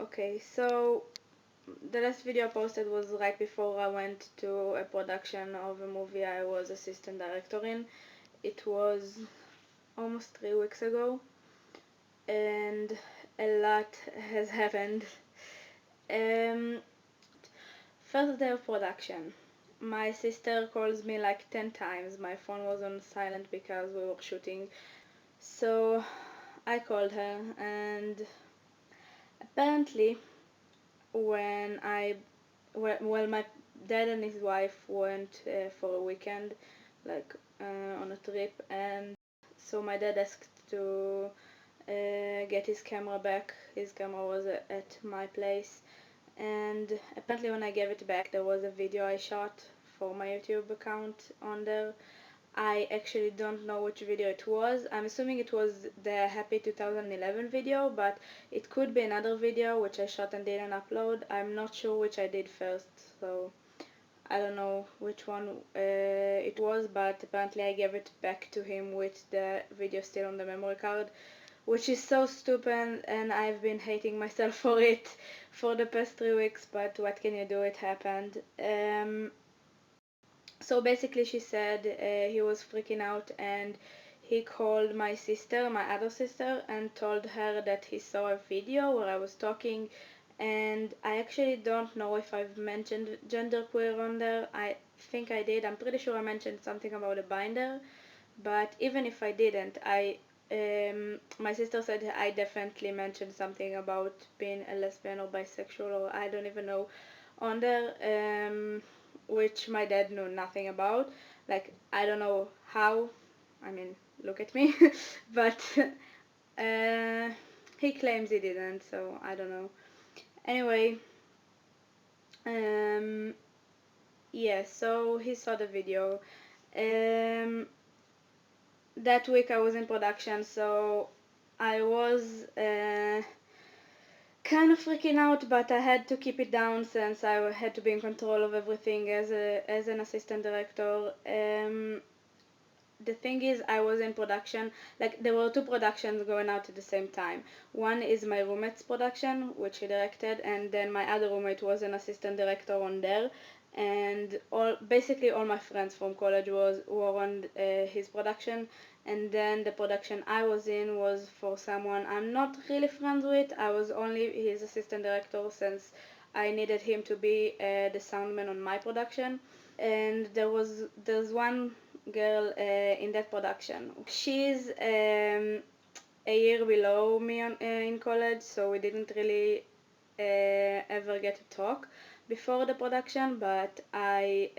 Okay, so the last video I posted was right before I went to a production of a movie I was assistant director in. It was almost 3 weeks ago, and a lot has happened. Um, First day of production. My sister calls me like 10 times. My phone was on silent because we were shooting. So I called her, and apparently when I well, my dad and his wife went for a weekend, like on a trip, and so my dad asked to get his camera back. His camera was at my place, and apparently when I gave it back, there was a video I shot for my YouTube account on there. I actually don't know which video it was. I'm assuming it was the Happy 2011 video, but it could be another video which I shot and didn't upload. I'm not sure which I did first, so I don't know which one it was, but apparently I gave it back to him with the video still on the memory card, which is so stupid, and I've been hating myself for it for the past 3 weeks, but what can you do, it happened. So basically she said he was freaking out, and he called my sister, my other sister, and told her that he saw a video where I was talking, and I actually don't know if I've mentioned genderqueer on there. I think I did. I'm pretty sure I mentioned something about a binder, but even if I didn't, my sister said I definitely mentioned something about being a lesbian or bisexual, or I don't even know, on there, which my dad knew nothing about. Like, I don't know how, I mean, look at me, but uh, he claims he didn't, so I don't know. Anyway, um, yeah, so he saw the video. Um, that week I was in production, so I was kind of freaking out, but I had to keep it down since I had to be in control of everything as an assistant director. The thing is, I was in production, like there were two productions going out at the same time. One is my roommate's production, which he directed, and then my other roommate was an assistant director on there. And basically all my friends from college were on his production, and then the production I was in was for someone I'm not really friends with. I was only his assistant director since I needed him to be the soundman on my production. And there's one girl in that production. She's a year below me in college, so we didn't really ever get to talk before the production, but I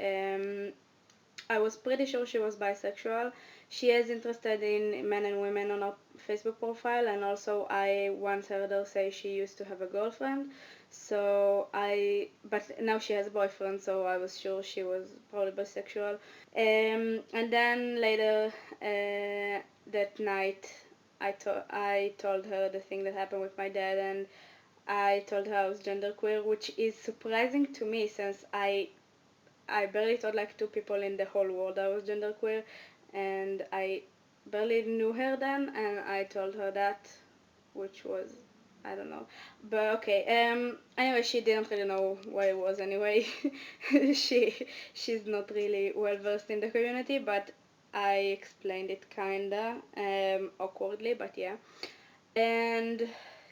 was pretty sure she was bisexual. She is interested in men and women on her Facebook profile, and also I once heard her say she used to have a girlfriend. But now she has a boyfriend, so I was sure she was probably bisexual. And then later that night, I told her the thing that happened with my dad, and I told her I was genderqueer, which is surprising to me since I barely thought like two people in the whole world I was genderqueer, and I barely knew her then, and I told her that, which was, I don't know, but okay. Anyway, she didn't really know what it was anyway. She's not really well versed in the community, but I explained it kinda awkwardly, but yeah. And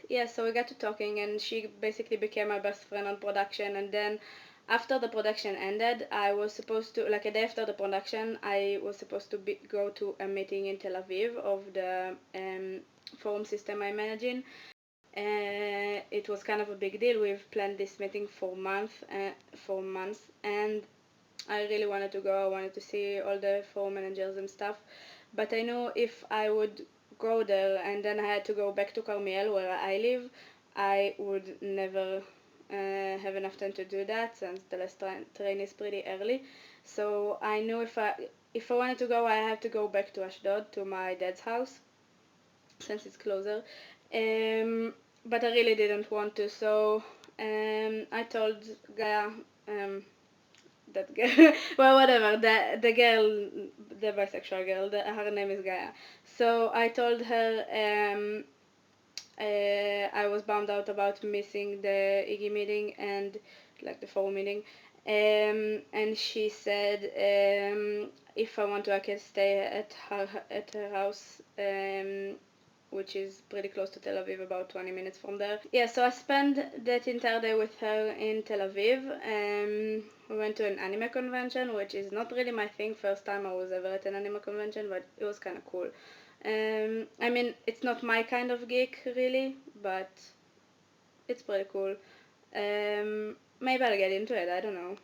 yeah, so we got to talking, and she basically became my best friend on production. And then after the production ended, I was supposed to, like a day after the production, I was supposed to go to a meeting in Tel Aviv of the forum system I'm managing. It was kind of a big deal. We've planned this meeting for months, and I really wanted to go. I wanted to see all the forum managers and stuff, but I knew if I would go there and then I had to go back to Carmiel where I live, I would never have enough time to do that since the last train is pretty early. So I knew if I wanted to go, I have to go back to Ashdod to my dad's house since it's closer. Um, but I really didn't want to, so I told Gaia, that girl, well, whatever, the girl, the bisexual girl, her name is Gaia. So I told her I was bummed out about missing the Iggy meeting and like the fall meeting. And she said if I want to, I can stay at her house, which is pretty close to Tel Aviv, about 20 minutes from there. Yeah, so I spent that entire day with her in Tel Aviv. We went to an anime convention, which is not really my thing. First time I was ever at an anime convention, but it was kind of cool. I mean, it's not my kind of geek really, but it's pretty cool. Maybe I'll get into it. I don't know.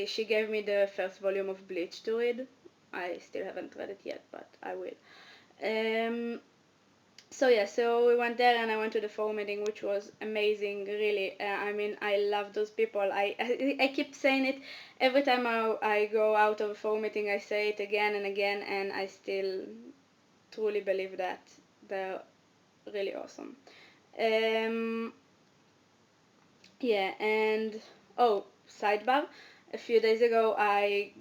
She gave me the first volume of Bleach to read. I still haven't read it yet, but I will. So yeah, so we went there and I went to the forum meeting, which was amazing, really. I mean, I love those people. I keep saying it every time I go out of a forum meeting. I say it again and again, and I still truly believe that they're really awesome. Um, yeah, and oh, sidebar. A few days ago, I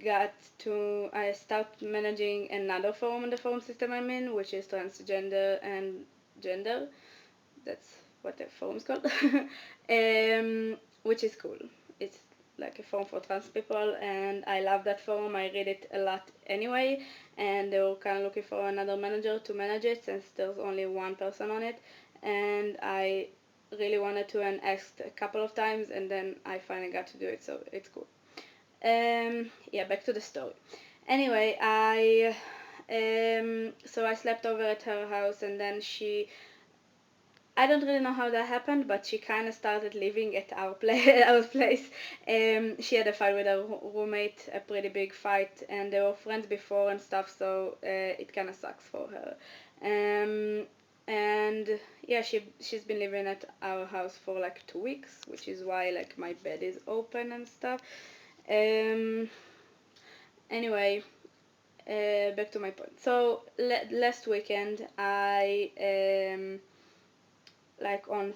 started managing another forum in the forum system I'm in, which is transgender and gender. That's what the forum's called. Which is cool. It's like a forum for trans people, and I love that forum. I read it a lot anyway, and they were kind of looking for another manager to manage it since there's only one person on it, and I really wanted to and asked a couple of times, and then I finally got to do it, so it's cool. Yeah, back to the story. Anyway, so I slept over at her house, and then I don't really know how that happened, but she kind of started living at our our place. She had a fight with her roommate, a pretty big fight, and they were friends before and stuff, so it kind of sucks for her. And yeah, she's been living at our house for like 2 weeks, which is why like my bed is open and stuff. Um, anyway, back to my point. So last weekend, like on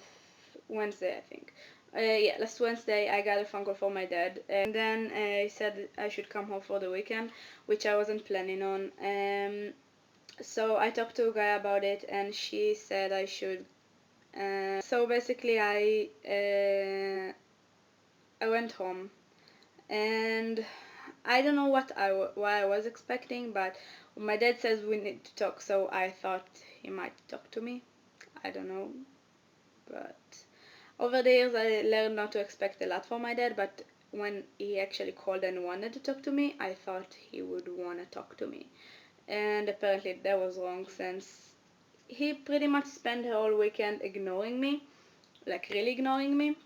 Wednesday, I think. Yeah, last Wednesday I got a phone call from my dad, and then he said I should come home for the weekend, which I wasn't planning on. So I talked to a guy about it, and she said I should. So basically, I went home, and I don't know what I was expecting, but my dad says we need to talk, so I thought he might talk to me. I don't know, but over the years I learned not to expect a lot from my dad, but when he actually called and wanted to talk to me, I thought he would want to talk to me. And apparently that was wrong, since he pretty much spent the whole weekend ignoring me, like really ignoring me.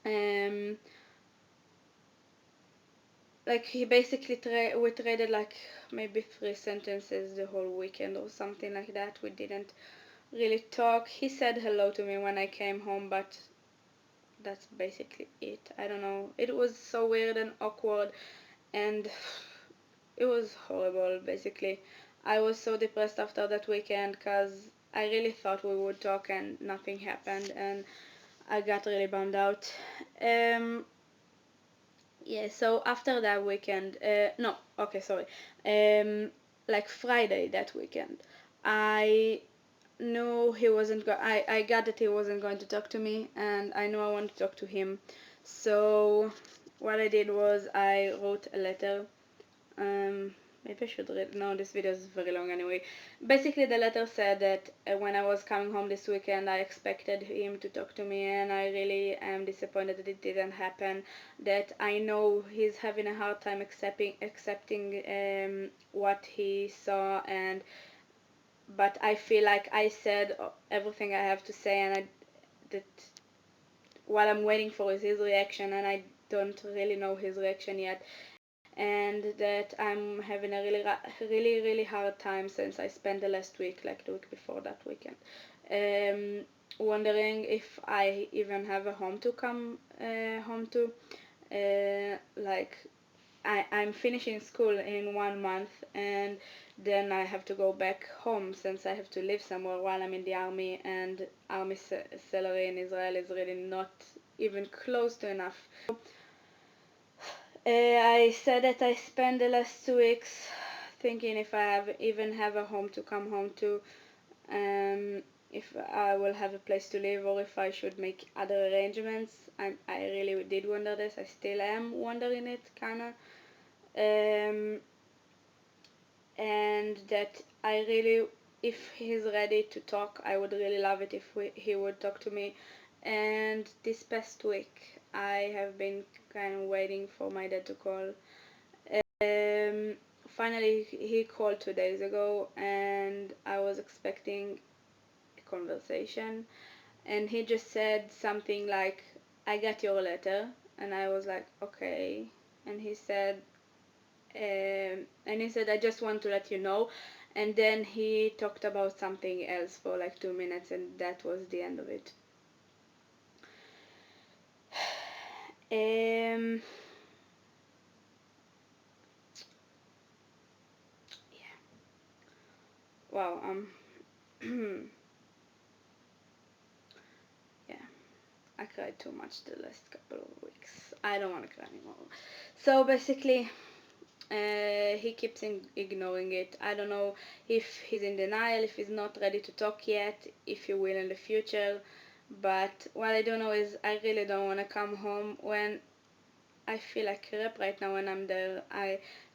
Um, like he basically we traded like maybe 3 sentences the whole weekend or something like that. We didn't really talk. He said hello to me when I came home, but that's basically it. I don't know. It was so weird and awkward, and it was horrible basically. I was so depressed after that weekend because I really thought we would talk and nothing happened, and I got really bummed out. Um, yeah, so after that weekend, no, okay, sorry. Um, like Friday that weekend, I knew he wasn't I got that he wasn't going to talk to me, and I knew I wanted to talk to him. So what I did was I wrote a letter. um Maybe I should read. No, this video is very long anyway. Basically the letter said that when I was coming home this weekend, I expected him to talk to me, and I really am disappointed that it didn't happen. That I know he's having a hard time accepting what he saw, and but I feel like I said everything I have to say, and that what I'm waiting for is his reaction, and I don't really know his reaction yet, and that I'm having a really hard time since I spent the last week, like the week before that weekend, um, wondering if I even have a home to come home to. Like I'm finishing school in 1 month, and then I have to go back home since I have to live somewhere while I'm in the army, and army salary in Israel is really not even close to enough. I said that I spent the last 2 weeks thinking if I even have a home to come home to. if I will have a place to live or if I should make other arrangements. I really did wonder this. I still am wondering it, kinda. Um, and that I really, if he's ready to talk, I would really love it if he would talk to me. And this past week, I have been kind of waiting for my dad to call. Um, Finally, he called 2 days ago, and I was expecting a conversation, and he just said something like, "I got your letter," and I was like, "Okay," and he said, "I just want to let you know," and then he talked about something else for like 2 minutes, and that was the end of it. Um, yeah. Wow. Yeah. I cried too much the last couple of weeks. I don't want to cry anymore. So basically, he keeps ignoring it. I don't know if he's in denial, if he's not ready to talk yet, if he will in the future. But what I don't know is I really don't want to come home when I feel like crap right now when I'm there.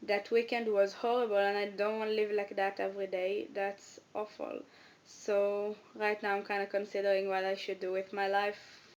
That weekend was horrible and I don't want to live like that every day. That's awful. So right now I'm kind of considering what I should do with my life.